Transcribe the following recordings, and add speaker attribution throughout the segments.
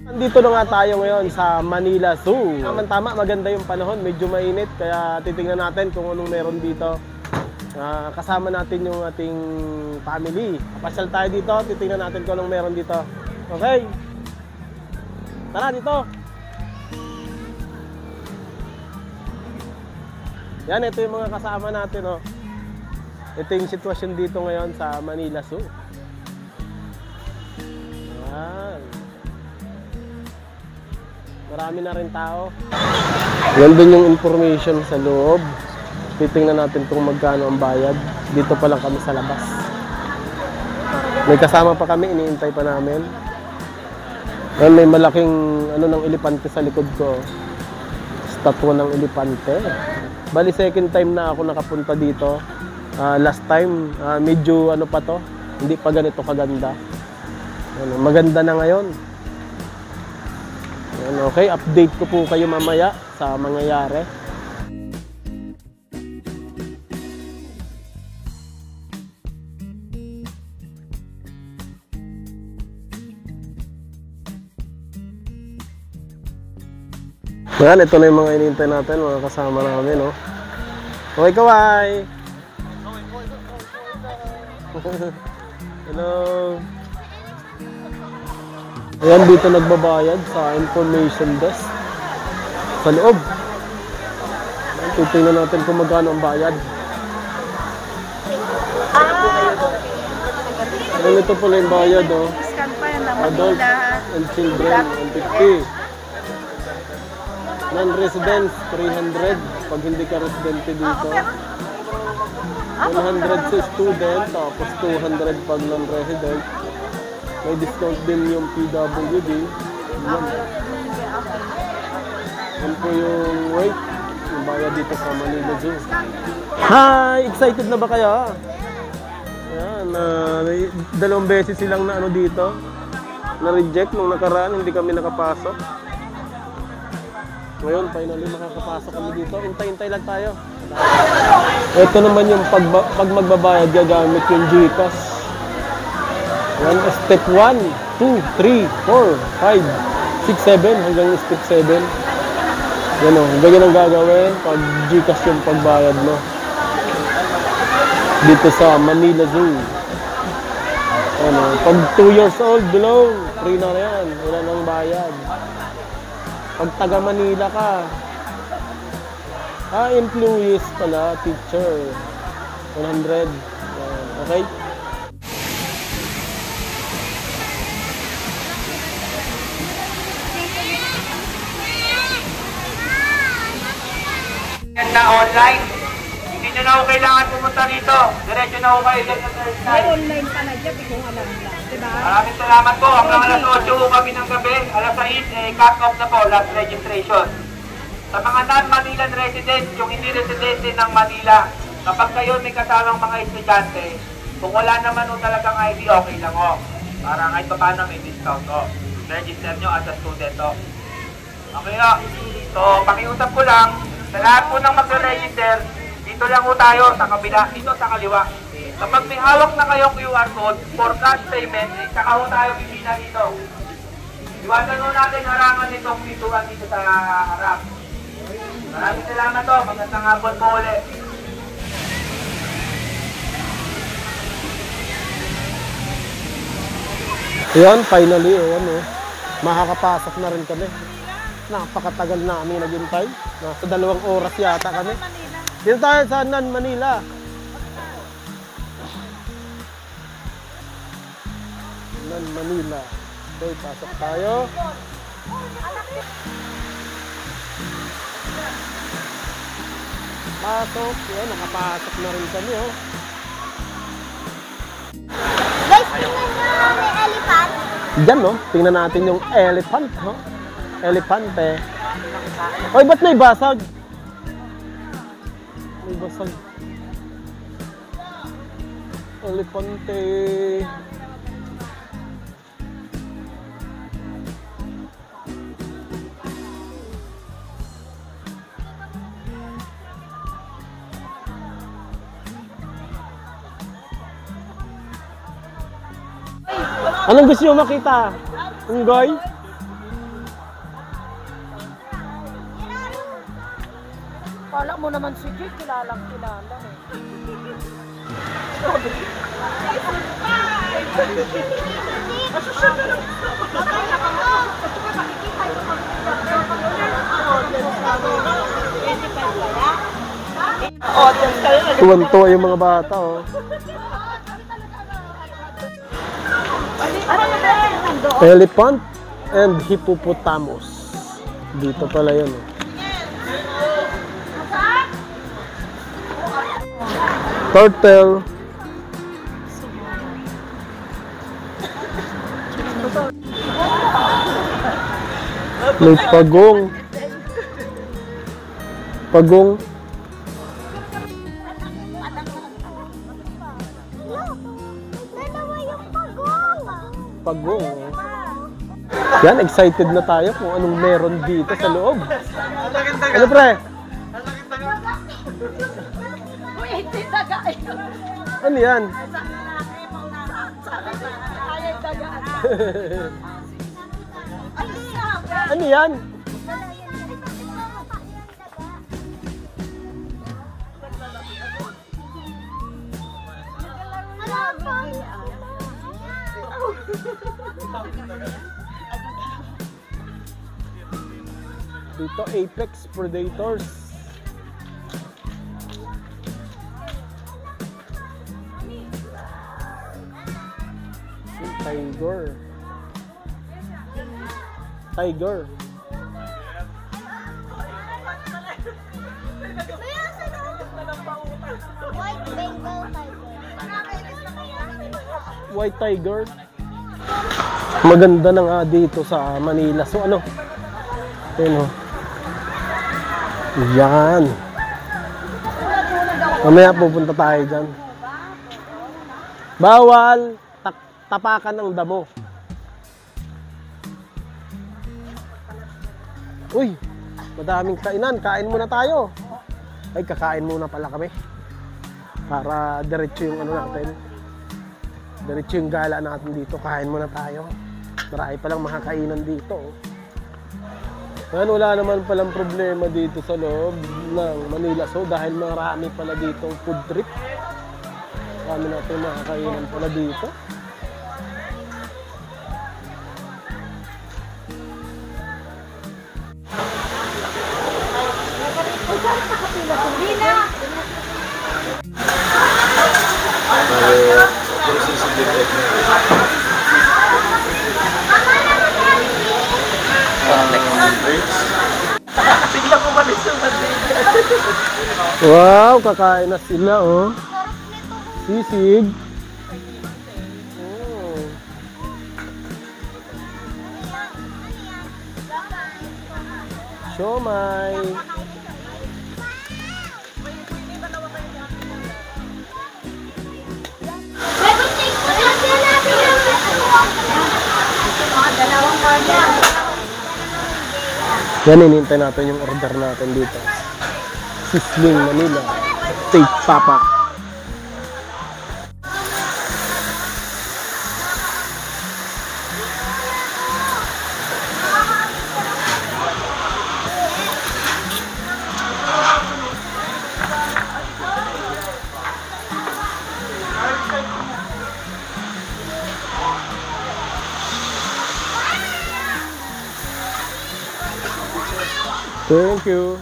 Speaker 1: Nandito na nga tayo ngayon sa Manila Zoo. Tama, maganda yung panahon, medyo mainit, kaya titingnan natin kung anong meron dito. Kasama natin yung ating family. Pasyal tayo dito, titingnan natin kung anong meron dito. Okay? Tara dito! Yan, ito yung mga kasama natin, oh. Ito yung sitwasyon dito ngayon sa Manila Zoo. Yan. Marami na rin tao. Yan din yung information sa loob. Titingnan natin kung magkano ang bayad. Dito pa lang kami sa labas. May kasama pa kami, iniintay pa namin. Yan, may malaking ng elepante sa likod ko. Statue ng elepante. Bali second time na ako nakapunta dito. Last time, medyo pa to. Hindi pa ganito kaganda. Maganda na ngayon. Okay, update ko po kayo mamaya sa mangyayari. Yan, ito na yung mga inintay natin, mga kasama namin, oh. Okay, kaway! Hello! Ayan, dito nagbabayad sa information desk. Sa loob. Titingnan natin kung magkano ang bayad. Ayan, ito pala yung bayad, oh. Adult and children, 150. Non-residents, 300. Pag hindi ka residente dito. 100 sa student, tapos 200 pag non-resident. May discount din yung PWD. Yan. Yan po yung rate. Yung bayad dito sa Manila Zoo. Hi! Excited na ba kayo? Yan. Dalawang beses silang na dito. Na-reject nung nakaraan. Hindi kami nakapasok. Ngayon, finally makakapasok kami dito. Hintay-hintay lang tayo. Ito naman yung pag magbabayad, gagamit yung GCash. Yan, step 1, 2, 3, 4, 5, 6, 7 hanggang step 7. Yan o, ganyan ang gagawin pag GCash yung pagbayad mo. Dito sa Manila Zoo. Yan o, pag 2 years old below, free na yan. Wala nang bayad. Pag taga Manila ka, employees pala, teacher, 100. Yan, okay?
Speaker 2: Na online. Hindi nyo na ako kailangan pumunta dito. Diretso na ako kayo dyan sa third
Speaker 3: May online pa na dyan, kung alam lang. Diba?
Speaker 2: Maraming salamat po. Hanggang alas 8 kami ng gabi. Alas 6, cut off na po, last registration. Sa mga non-Manilan resident, yung hindi residente ng Manila, kapag kayo may kasamang mga estudyante, kung wala naman o talagang ID, okay lang o. Para kahit pa paano may discount o. Register nyo as a student o. Okay o. So, pakiusap ko lang, sa lahat po ng mag-register, dito lang po tayo sa kabila, dito sa kaliwa. Kapag may hawak na kayong QR code for cash payment, saka po tayo pipila dito. Iwasan po natin harangan itong pintuan dito sa harap. Maraming salamat po. Magandang hapon po ulit.
Speaker 1: Ayan, finally, ayan o. Makakapasok na rin kami. Napakatagal na kami naghintay. Nasa 2 oras yata kami. Dito tayo sa Manila. Manila. Okay, pasok tayo. Pasok. Yan, nakapasok na rin kami, oh.
Speaker 4: Guys, tingnan nyo, may elephant.
Speaker 1: Diyan, no? Tingnan natin yung elephant, no? Elepante. Oy, ba't may basag? May basag. Elepante. Anong gusto nyo makita? Unggoy?
Speaker 3: mo naman si Jake, kilalang kilala eh.
Speaker 1: Tuwan-tuwa yung mga bata, oh. Elephant and hippopotamus. Dito pala yun, eh. Turtle. May pagong. Pagong.
Speaker 4: Dalawa yung pagong.
Speaker 1: Pagong. Yan, excited na tayo kung anong meron dito sa loob. Ano, pre? Ano yan? Ano yan? Dito, Apex Predators. Tiger. Tiger.
Speaker 4: White Bengal tiger.
Speaker 1: White tiger. Maganda na nga dito sa Manila. So ano? Ayun, oh. Yan. Mamaya pupunta tayo dyan. Bawal tapakan ng damo. Uy, madaming kainan. Kain muna tayo. Ay, kakain muna pala kami. Para diretso yung ano natin. Diretso yung gala natin dito. Kain muna tayo. Marami palang makakainan dito. Ngayon, wala naman palang problema dito sa loob ng Manila Zoo dahil marami pala ditong food trip. Marami natin makakainan pala dito. Wow, kakain na sila, oh. Sisig. Oh. Siomay. Yan, hinihintay natin yung order natin dito. Sizzling Manila. Steak Papa. Thank you.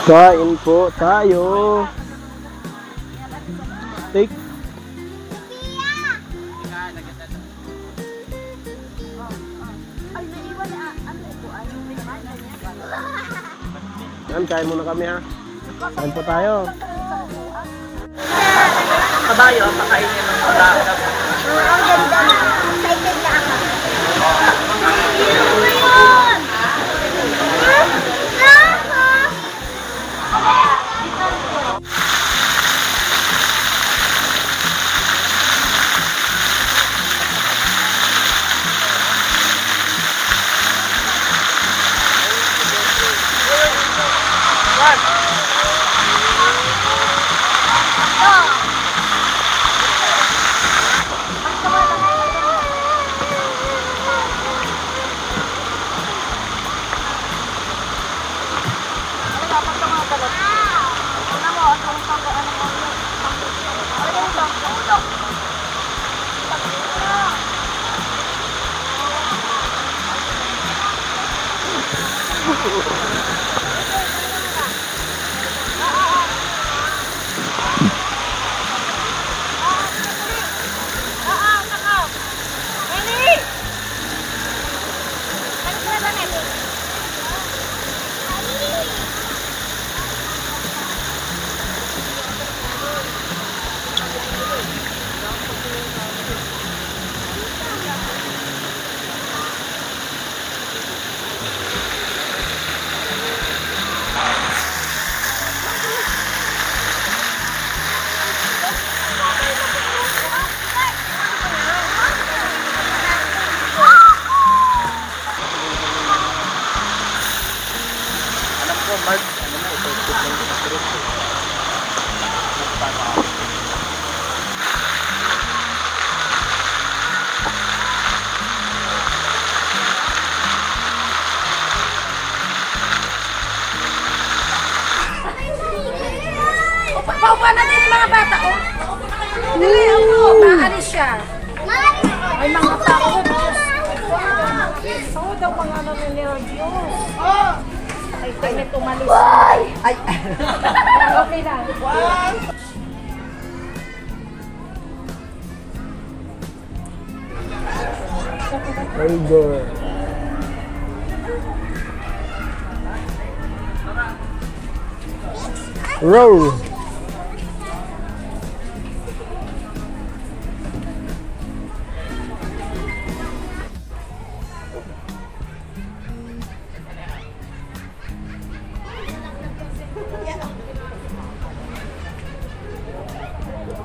Speaker 1: Kain po tayo. Steak. Yan, kain muna kami, ha. Kain po tayo.
Speaker 3: Kabayo, ang pakainin ng pagkakap.
Speaker 4: Ang ganda na. Excited na ako.
Speaker 5: Paupa na din mga bata, oh. Dali, ako. Maalis siya. May mga tao. Oo, daw mga ano nila, Diyos. Ay, tayo tumalis. Ay. Okay lang.
Speaker 1: Very good. Roll.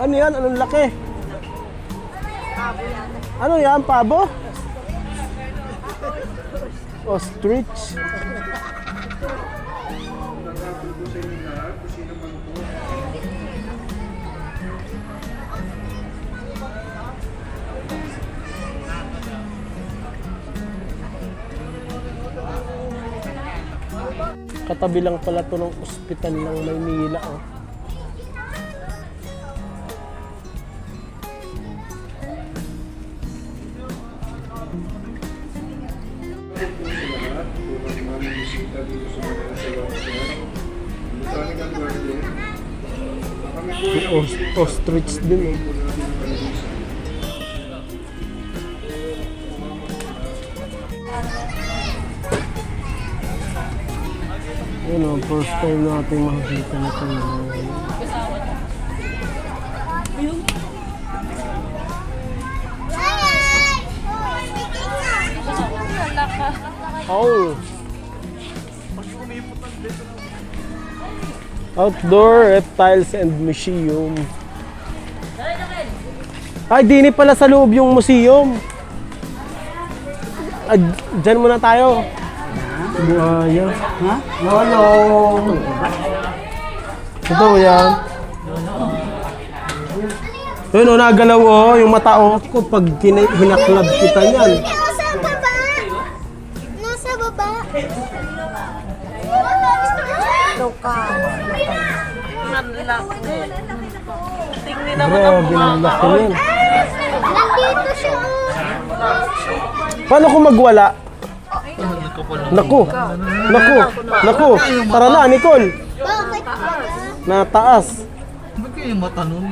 Speaker 1: Ano yan? Anong laki? Ano yan? Pabo? Ostrich? Katabi lang pala to ng ospital ng Maynila, oh. Ostrich din, eh. Yun, oh, first time natin makikita na ito. Oh! Outdoor Reptiles and Museum. Ay, dini pala sa loob yung museum. Diyan muna tayo. Buhaya. Ha? Lolo! Ito yan. Yun o, nagalaw o, yung mata o. Pag hinaklab kita yan.
Speaker 4: Nasa baba. Nasa baba.
Speaker 3: Tingnan naman ang
Speaker 1: Grabe, ang laki yan.
Speaker 4: Nandito siya.
Speaker 1: Paano kung magwala? Naku! Naku! Naku! Tara na, Nicole!
Speaker 4: Bakit?
Speaker 1: Nataas.
Speaker 6: Ba't kayo yung mata nun?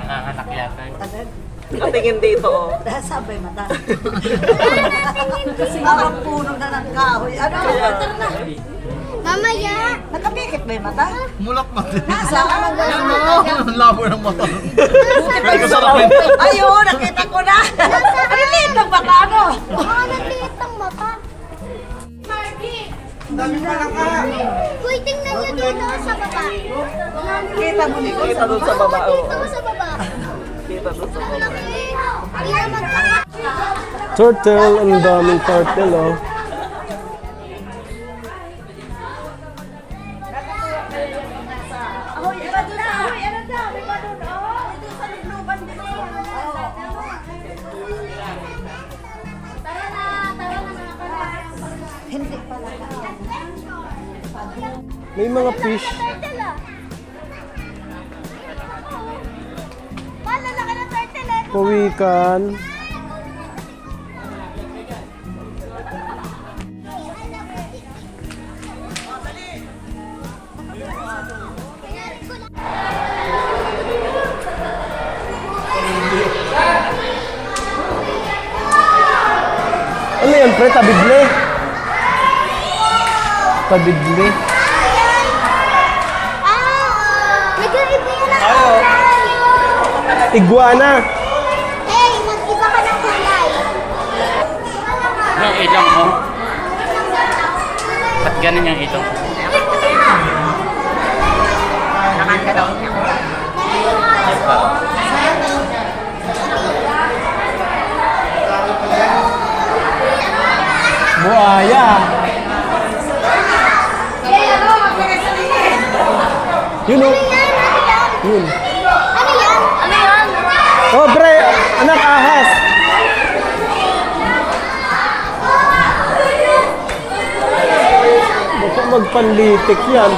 Speaker 3: Tingin dito, oh.
Speaker 5: Sabay mata. Kasi parang puno na ng kahoy. Ano?
Speaker 4: Mamaya.
Speaker 5: Nakapikit ba yung mata?
Speaker 6: Mulak mati.
Speaker 5: Nasa ano?
Speaker 6: Ang labo ng mata nun.
Speaker 5: Ayun, nakita ko na. Ano liit ng baka, ano?
Speaker 4: Oo, nagliit ang mata. Uy, tingnan niyo dito sa baba.
Speaker 5: Kita mo ni
Speaker 3: Kita doon sa baba, oh.
Speaker 4: Dito sa baba.
Speaker 3: Kita doon sa
Speaker 4: Ang
Speaker 3: baba.
Speaker 4: laki. Hindi na magkaka.
Speaker 1: Turtle, ang daming turtle, oh. May mga fish.
Speaker 4: Turtle ah. Paano laki ng turtle eh?
Speaker 1: Pawikan. Ano yan, pre? Tabidle? Tabidle.
Speaker 4: Nag-iiba yan ang kulay.
Speaker 1: Iguana.
Speaker 4: Hey, mag-iba ka ng kulay.
Speaker 7: Yung ilong ko. Ba't ganun yung ilong?
Speaker 1: Buaya. Yun o. Yun.
Speaker 4: Ano yan? Ano yan?
Speaker 1: Oh, pre. Anak, ahas. Baka magpanlitik yan.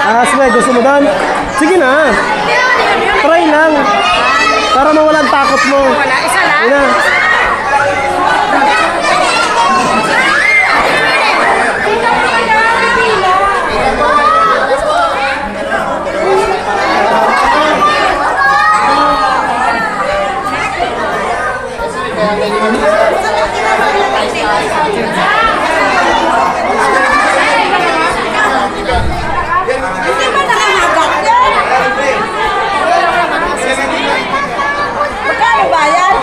Speaker 1: Ahas, pre. Gusto mo doon? Sige na. Try lang. Para mawala ang takot mo.
Speaker 5: Wala, isa lang.
Speaker 1: Yun na.
Speaker 5: Hindi ba nakahagat yan? Magkano ba yan?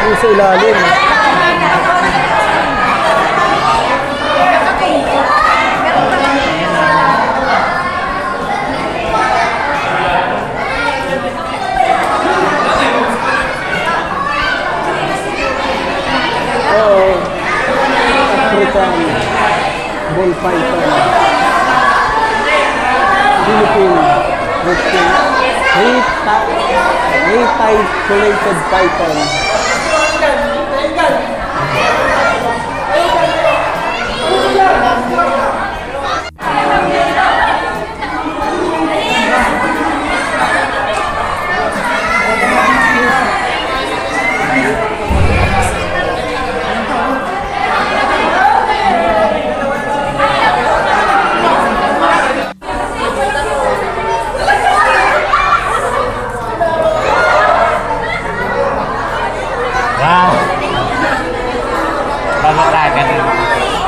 Speaker 1: Yung sa ilalim. African bull python, Philippine reticulated python.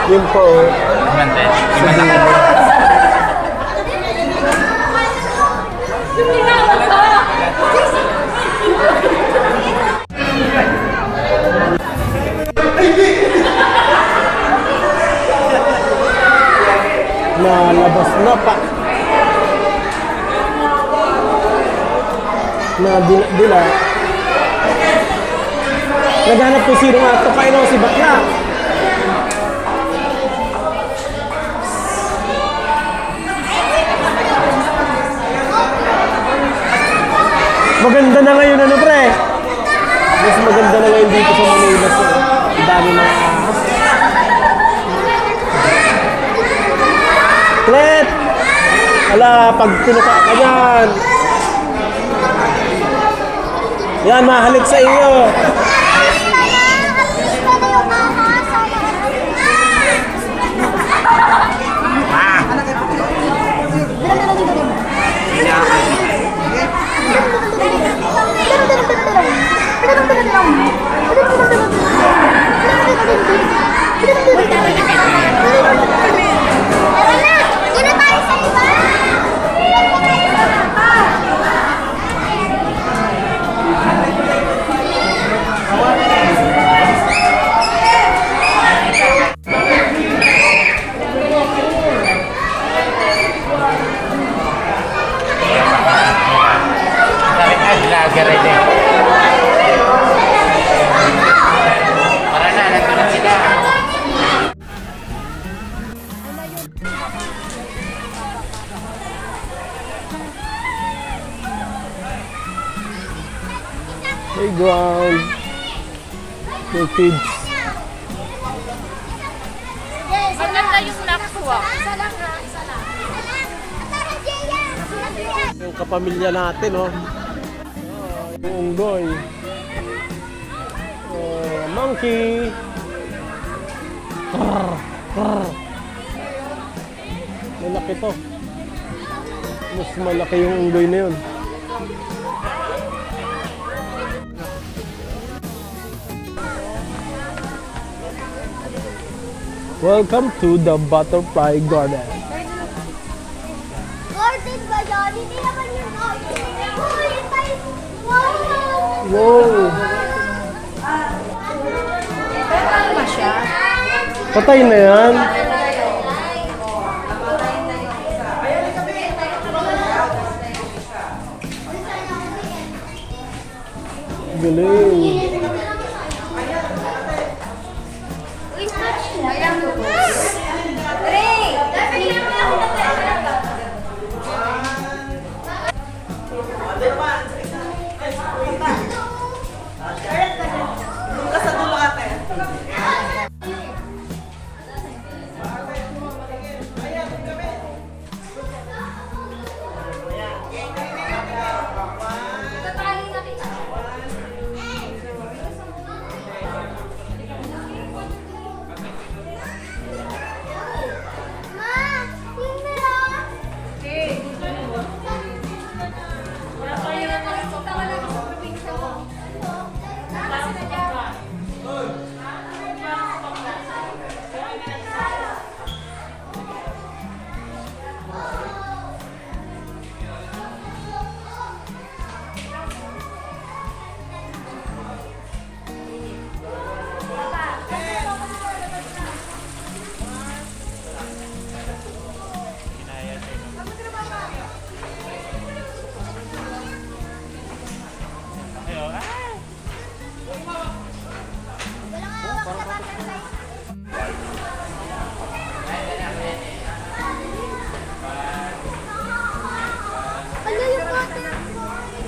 Speaker 1: Yun po. Nalabas na pa. Dila. Naghanap po sino nga ito. Kaino si Bakla. Maganda na ngayon ano pre? Mas maganda na ngayon dito sa Manila. Ang dami na ahas. Klet! Ala, pag pinuka ka yan. Yan, mahalik sa iyo. Playground for kids.
Speaker 5: Maganda yung nakuha.
Speaker 1: Yung kapamilya natin, oh. Yung unggoy. Monkey. Malaki to. Mas malaki yung unggoy na yun. Welcome to the butterfly garden.
Speaker 4: Garden ba yan? Hindi naman yung garden. Wow!
Speaker 1: Wow!
Speaker 5: Ano ba siya?
Speaker 1: Patay na yan. Galing.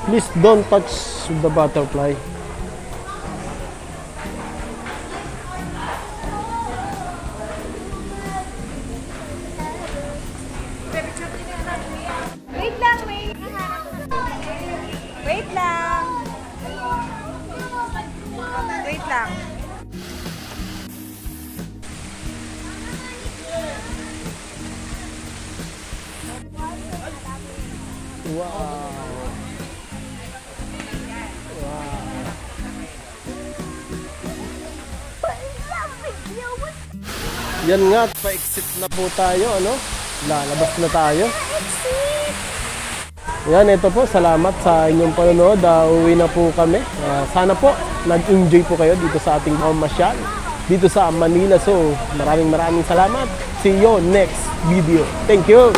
Speaker 1: Please don't touch the butterfly.
Speaker 5: Wait lang, wait. Wait lang. Wait lang.
Speaker 1: Wow. Yan nga, pa-exit na po tayo, ano? Lalabas na tayo. Yan, ito po, salamat sa inyong panonood. Uwi na po kami. Sana po, nag-enjoy po kayo dito sa ating pamasyal dito sa Manila. So, maraming salamat. See you next video. Thank you!